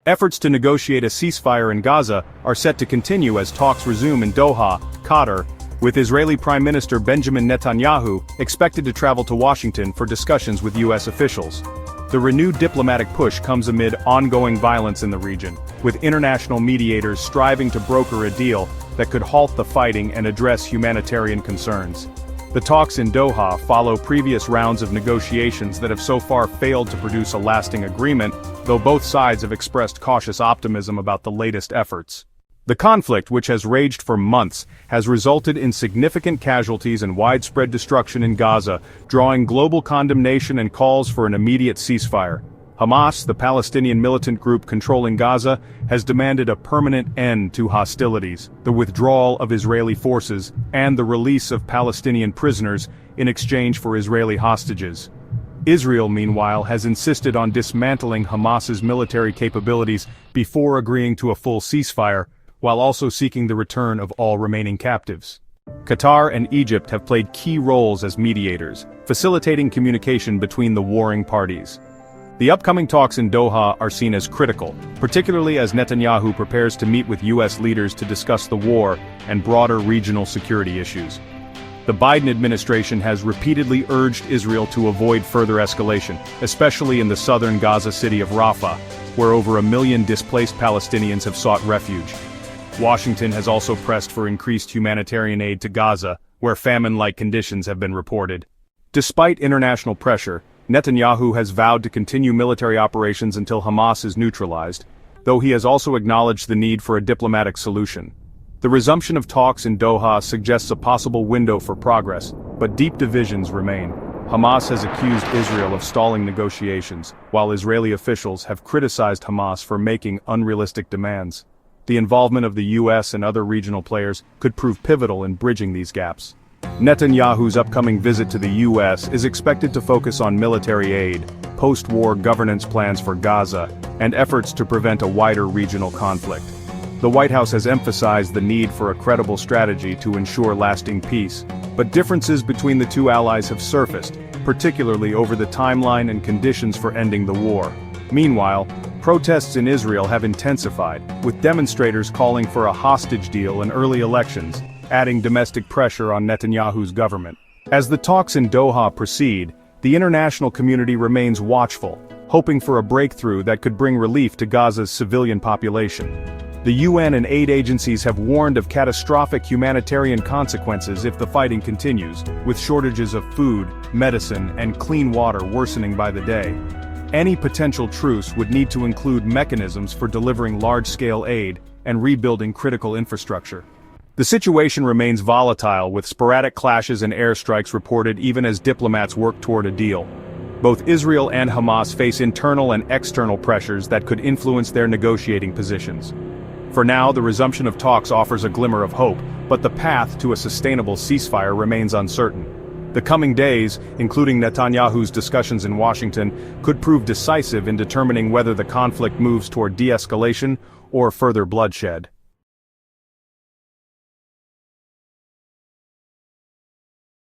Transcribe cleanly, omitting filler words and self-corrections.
Efforts to negotiate a ceasefire in Gaza are set to continue as talks resume in Doha, Qatar, with Israeli Prime Minister Benjamin Netanyahu expected to travel to Washington for discussions with U.S. officials. The renewed diplomatic push comes amid ongoing violence in the region, with international mediators striving to broker a deal that could halt the fighting and address humanitarian concerns. The talks in Doha follow previous rounds of negotiations that have so far failed to produce a lasting agreement, though both sides have expressed cautious optimism about the latest efforts. The conflict, which has raged for months, has resulted in significant casualties and widespread destruction in Gaza, drawing global condemnation and calls for an immediate ceasefire. Hamas, the Palestinian militant group controlling Gaza, has demanded a permanent end to hostilities, the withdrawal of Israeli forces, and the release of Palestinian prisoners in exchange for Israeli hostages. Israel, meanwhile, has insisted on dismantling Hamas's military capabilities before agreeing to a full ceasefire, while also seeking the return of all remaining captives. Qatar and Egypt have played key roles as mediators, facilitating communication between the warring parties. The upcoming talks in Doha are seen as critical, particularly as Netanyahu prepares to meet with U.S. leaders to discuss the war and broader regional security issues. The Biden administration has repeatedly urged Israel to avoid further escalation, especially in the southern Gaza city of Rafah, where over 1 million displaced Palestinians have sought refuge. Washington has also pressed for increased humanitarian aid to Gaza, where famine-like conditions have been reported. Despite international pressure, Netanyahu has vowed to continue military operations until Hamas is neutralized, though he has also acknowledged the need for a diplomatic solution. The resumption of talks in Doha suggests a possible window for progress, but deep divisions remain. Hamas has accused Israel of stalling negotiations, while Israeli officials have criticized Hamas for making unrealistic demands. The involvement of the U.S. and other regional players could prove pivotal in bridging these gaps. Netanyahu's upcoming visit to the U.S. is expected to focus on military aid, post-war governance plans for Gaza, and efforts to prevent a wider regional conflict. The White House has emphasized the need for a credible strategy to ensure lasting peace, but differences between the two allies have surfaced, particularly over the timeline and conditions for ending the war. Meanwhile, protests in Israel have intensified, with demonstrators calling for a hostage deal and early elections, adding domestic pressure on Netanyahu's government. As the talks in Doha proceed, the international community remains watchful, hoping for a breakthrough that could bring relief to Gaza's civilian population. The UN and aid agencies have warned of catastrophic humanitarian consequences if the fighting continues, with shortages of food, medicine, and clean water worsening by the day. Any potential truce would need to include mechanisms for delivering large-scale aid and rebuilding critical infrastructure. The situation remains volatile, with sporadic clashes and airstrikes reported even as diplomats work toward a deal. Both Israel and Hamas face internal and external pressures that could influence their negotiating positions. For now, the resumption of talks offers a glimmer of hope, but the path to a sustainable ceasefire remains uncertain. The coming days, including Netanyahu's discussions in Washington, could prove decisive in determining whether the conflict moves toward de-escalation or further bloodshed.